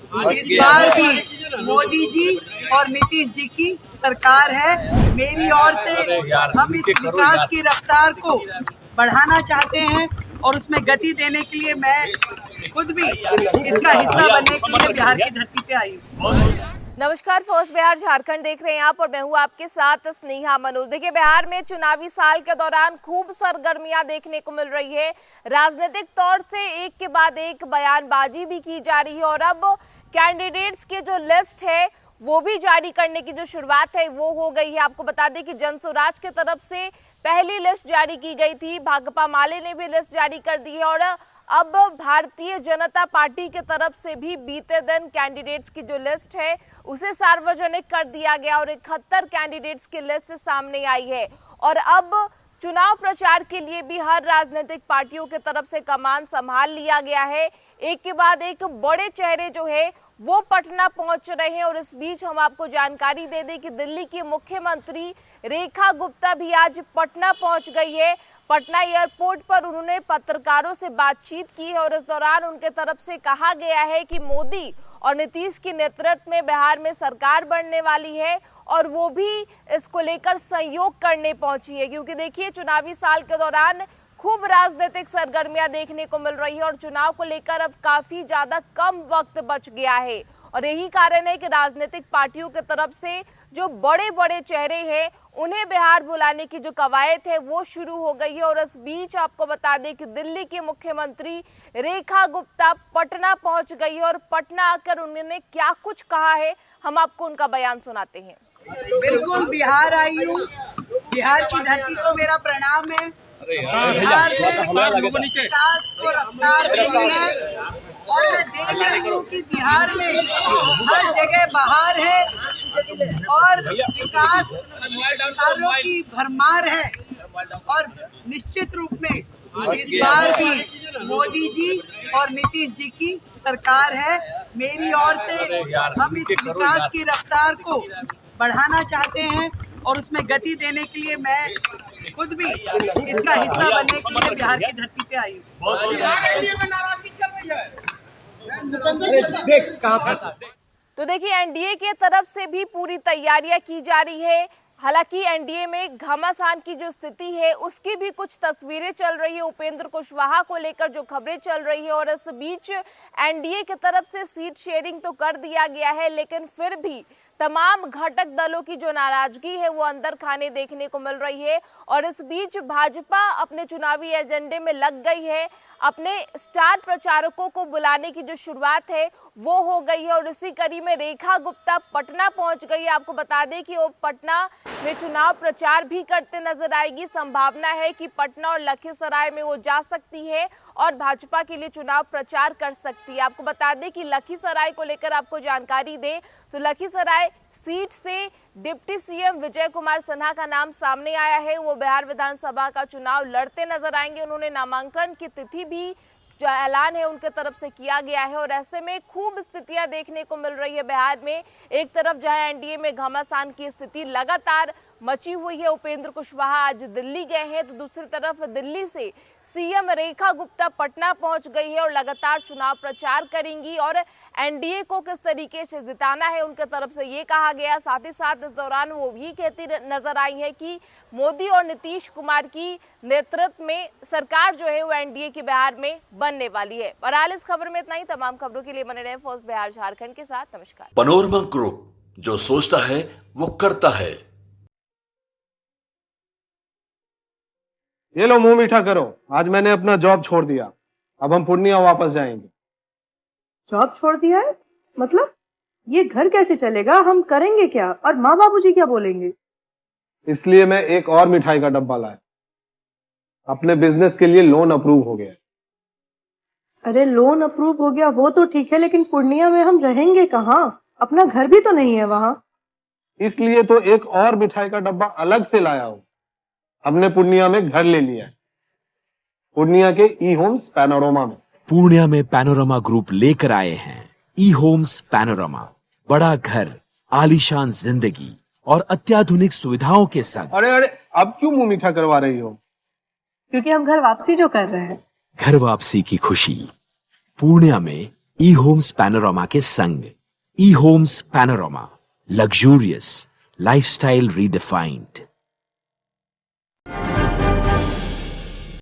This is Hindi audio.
इस बार भी मोदी जी और नीतीश जी की सरकार है। मेरी ओर से हम इस विकास की रफ्तार को बढ़ाना चाहते हैं और उसमें गति देने के लिए मैं खुद भी इसका हिस्सा बनने के लिए बिहार की धरती पे आई हूँ। नमस्कार, फर्स्ट बिहार झारखंड देख रहे हैं आप और मैं हूं आपके साथ स्नेहा मनोज। देखिए, बिहार में चुनावी साल के दौरान खूब सरगर्मियां देखने को मिल रही है। राजनीतिक तौर से एक के बाद एक बयानबाजी भी की जा रही है और अब कैंडिडेट्स के जो लिस्ट है वो भी जारी करने की जो शुरुआत है वो हो गई है। आपको बता दें कि जनसुराज के तरफ से पहली लिस्ट जारी की गई थी, भाकपा माले ने भी लिस्ट जारी कर दी है और अब भारतीय जनता पार्टी के तरफ से भी बीते दिन कैंडिडेट्स की जो लिस्ट है उसे सार्वजनिक कर दिया गया और 71 कैंडिडेट्स की लिस्ट सामने आई है। और अब चुनाव प्रचार के लिए भी हर राजनीतिक पार्टियों के तरफ से कमान संभाल लिया गया है। एक के बाद एक बड़े चेहरे जो है वो पटना पहुंच रहे हैं और इस बीच हम आपको जानकारी दे दें कि दिल्ली की मुख्यमंत्री रेखा गुप्ता भी आज पटना पहुंच गई है। पटना एयरपोर्ट पर उन्होंने पत्रकारों से बातचीत की है और इस दौरान उनके तरफ से कहा गया है कि मोदी और नीतीश के नेतृत्व में बिहार में सरकार बनने वाली है और वो भी इसको लेकर सहयोग करने पहुंची है। क्योंकि देखिए, चुनावी साल के दौरान खूब राजनीतिक सरगर्मियां देखने को मिल रही है और चुनाव को लेकर अब काफी ज्यादा कम वक्त बच गया है और यही कारण है कि राजनीतिक पार्टियों की तरफ से जो बड़े बड़े चेहरे हैं उन्हें बिहार बुलाने की जो कवायद है वो शुरू हो गई है। और इस बीच आपको बता दें कि दिल्ली के मुख्यमंत्री रेखा गुप्ता पटना पहुंच गई है और पटना आकर उन्होंने क्या कुछ कहा है हम आपको उनका बयान सुनाते हैं। बिल्कुल बिहार आई हूँ, बिहार की धरती को मेरा प्रणाम है। बिहार में विकास को रफ्तार मिली है और मैं देख रही हूँ कि बिहार में हर जगह बहार है और विकास कार्यों की भरमार है और निश्चित रूप में इस बार भी मोदी जी और नीतीश जी की सरकार है। मेरी ओर से हम इस विकास की रफ्तार को बढ़ाना चाहते हैं और उसमें गति देने के लिए मैं खुद भी इसका हिस्सा बनने के लिए बिहार की धरती पे आई हूँ। तो देखिए, एनडीए की तरफ से भी पूरी तैयारियां की जा रही है। हालांकि एनडीए में घमासान की जो स्थिति है उसकी भी कुछ तस्वीरें चल रही है, उपेंद्र कुशवाहा को लेकर जो खबरें चल रही है और इस बीच एनडीए की तरफ से सीट शेयरिंग तो कर दिया गया है लेकिन फिर भी तमाम घटक दलों की जो नाराजगी है वो अंदर खाने देखने को मिल रही है। और इस बीच भाजपा अपने चुनावी एजेंडे में लग गई है, अपने स्टार प्रचारकों को बुलाने की जो शुरुआत है वो हो गई है और इसी कड़ी में रेखा गुप्ता पटना पहुंच गई है। आपको बता दें कि वो पटना में चुनाव प्रचार भी करते नजर आएगी। संभावना है कि पटना और लखीसराय में वो जा सकती है और भाजपा के लिए चुनाव प्रचार कर सकती है। आपको बता दें कि लखीसराय को लेकर आपको जानकारी दें तो लखीसराय सीट से डिप्टी सीएम विजय कुमार सिन्हा का नाम सामने आया है। वो बिहार विधानसभा का चुनाव लड़ते नजर आएंगे। उन्होंने नामांकन की तिथि भी जो ऐलान है उनके तरफ से किया गया है और ऐसे में खूब स्थितियां देखने को मिल रही है बिहार में। एक तरफ जहां एनडीए में घमासान की स्थिति लगातार मची हुई है, उपेंद्र कुशवाहा आज दिल्ली गए हैं, तो दूसरी तरफ दिल्ली से सीएम रेखा गुप्ता पटना पहुंच गई है और लगातार चुनाव प्रचार करेंगी और एनडीए को किस तरीके से जिताना है उनके तरफ से ये कहा गया। साथ ही साथ इस दौरान वो भी कहती नजर आई है कि मोदी और नीतीश कुमार की नेतृत्व में सरकार जो है वो एनडीए की बिहार में बनने वाली है। बहरहाल इस खबर में इतना ही। तमाम खबरों के लिए बने रहे फर्स्ट बिहार झारखंड के साथ। नमस्कार। पनोरमा ग्रुप, जो सोचता है वो करता है। ये लो, मुंह मीठा करो। आज मैंने अपना जॉब छोड़ दिया, अब हम पूर्णिया वापस जाएंगे। जॉब छोड़ दिया है? मतलब ये घर कैसे चलेगा? हम करेंगे क्या और माँ बाबूजी क्या बोलेंगे? इसलिए मैं एक और मिठाई का डब्बा लाया। अपने बिजनेस के लिए लोन अप्रूव हो गया। अरे लोन अप्रूव हो गया वो तो ठीक है, लेकिन पूर्णिया में हम रहेंगे कहाँ? अपना घर भी तो नहीं है वहाँ। इसलिए तो एक और मिठाई का डब्बा अलग से लाया हूँ। हमने पूर्णिया में घर ले लिया है, पूर्णिया के ई होम्स पैनोरमा में। पूर्णिया में पैनोरमा ग्रुप लेकर आए हैं ई होम्स पैनोरमा। बड़ा घर, आलीशान जिंदगी और अत्याधुनिक सुविधाओं के संग। अरे अरे, अब क्यों मुंह मीठा करवा रही हो? क्योंकि हम घर वापसी जो कर रहे हैं। घर वापसी की खुशी पूर्णिया में ई होम्स पैनोरामा के संग। ई Homes Panorama, luxurious lifestyle redefined.